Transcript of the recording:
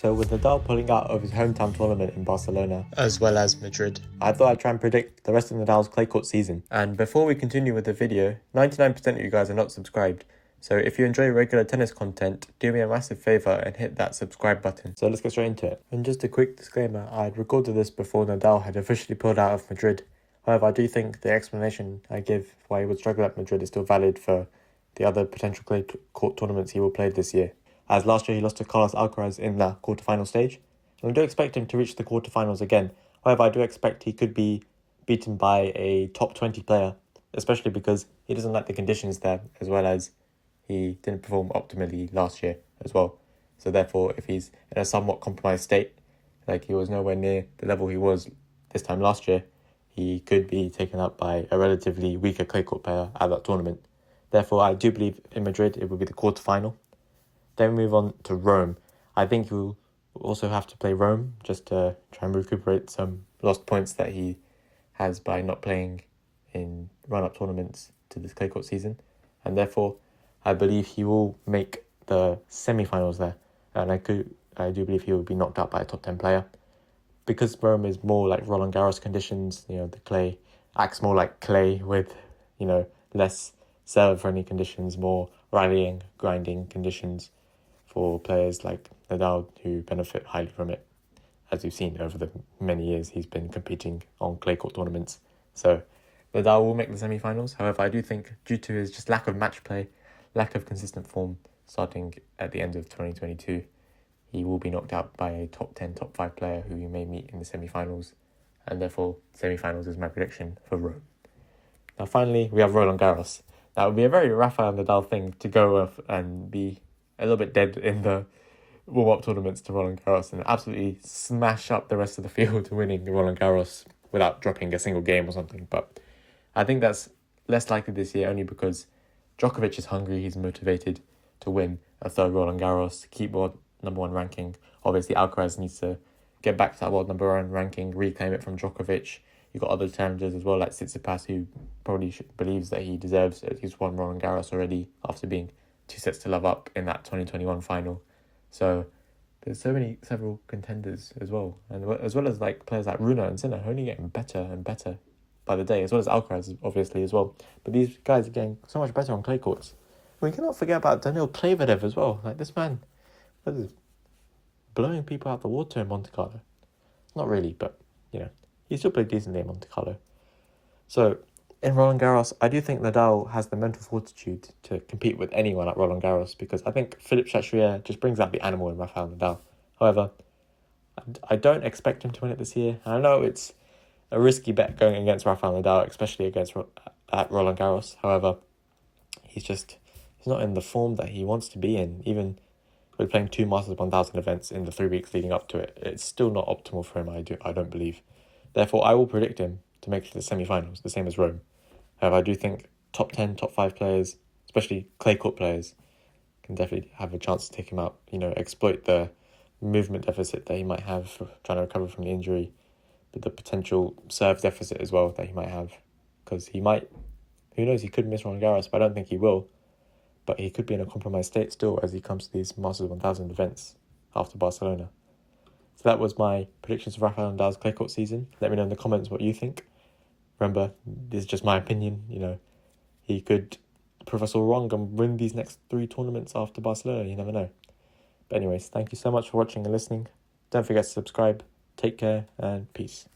So with Nadal pulling out of his hometown tournament in Barcelona, as well as Madrid, I thought I'd try and predict the rest of Nadal's clay court season. And before we continue with the video, 99% of you guys are not subscribed. So if you enjoy regular tennis content, do me a massive favour and hit that subscribe button. So let's get straight into it. And just a quick disclaimer, I had recorded this before Nadal had officially pulled out of Madrid. However, I do think the explanation I give why he would struggle at Madrid is still valid for the other potential clay court tournaments he will play this year. As last year he lost to Carlos Alcaraz in the quarterfinal stage. And I do expect him to reach the quarterfinals again. However, I do expect he could be beaten by a top 20 player, especially because he doesn't like the conditions there, as well as he didn't perform optimally last year as well. So therefore, if he's in a somewhat compromised state, like he was nowhere near the level he was this time last year, he could be taken up by a relatively weaker clay court player at that tournament. Therefore, I do believe in Madrid it will be the quarterfinal. Then we move on to Rome. I think he will also have to play Rome just to try and recuperate some lost points that he has by not playing in run-up tournaments to this clay court season. And therefore, I believe he will make the semi-finals there. And I do believe he will be knocked out by a top 10 player. Because Rome is more like Roland Garros conditions, the clay acts more like clay with, less server-friendly conditions, more rallying, grinding conditions for players like Nadal who benefit highly from it. As you've seen over the many years he's been competing on clay court tournaments. So Nadal will make the semi-finals. However, I do think due to his just lack of match play, lack of consistent form starting at the end of 2022, he will be knocked out by a top 10, top 5 player who he may meet in the semi-finals. And therefore, semi-finals is my prediction for Rome. Now finally, we have Roland Garros. That would be a very Rafael Nadal thing to go off and be a little bit dead in the warm-up tournaments to Roland Garros and absolutely smash up the rest of the field winning Roland Garros without dropping a single game or something. But I think that's less likely this year only because Djokovic is hungry, he's motivated to win a third Roland Garros, keep world number one ranking. Obviously, Alcaraz needs to get back to that world number one ranking, reclaim it from Djokovic. You've got other challengers as well, like Tsitsipas, who probably believes that he deserves at least one Roland Garros already after being 2 sets to love up in that 2021 final. So there's several contenders as well. And as well as like players like Rune and Sinner only getting better and better by the day, as well as Alcaraz, obviously, as well. But these guys are getting so much better on clay courts. We cannot forget about Daniil Medvedev as well. Like this man, what is blowing people out the water in Monte Carlo. Not really, but, he still played decently in Monte Carlo. So, in Roland Garros, I do think Nadal has the mental fortitude to compete with anyone at Roland Garros because I think Philippe Chatrier just brings out the animal in Rafael Nadal. However, I don't expect him to win it this year. I know it's a risky bet going against Rafael Nadal, especially at Roland Garros. However, he's not in the form that he wants to be in, even with playing 2 Masters 1000 events in the 3 weeks leading up to it. It's still not optimal for him, I don't believe. Therefore, I will predict him to make it to the semi-finals, the same as Rome. However, I do think top 10, top 5 players, especially clay court players, can definitely have a chance to take him out, exploit the movement deficit that he might have for trying to recover from the injury, but the potential serve deficit as well that he might have. Because who knows, he could miss Roland Garros, but I don't think he will. But he could be in a compromised state still as he comes to these Masters 1000 events after Barcelona. So that was my predictions of Rafael Nadal's clay court season. Let me know in the comments what you think. Remember, this is just my opinion. He could prove us all wrong and win these next 3 tournaments after Barcelona. You never know. But anyways, thank you so much for watching and listening. Don't forget to subscribe. Take care and peace.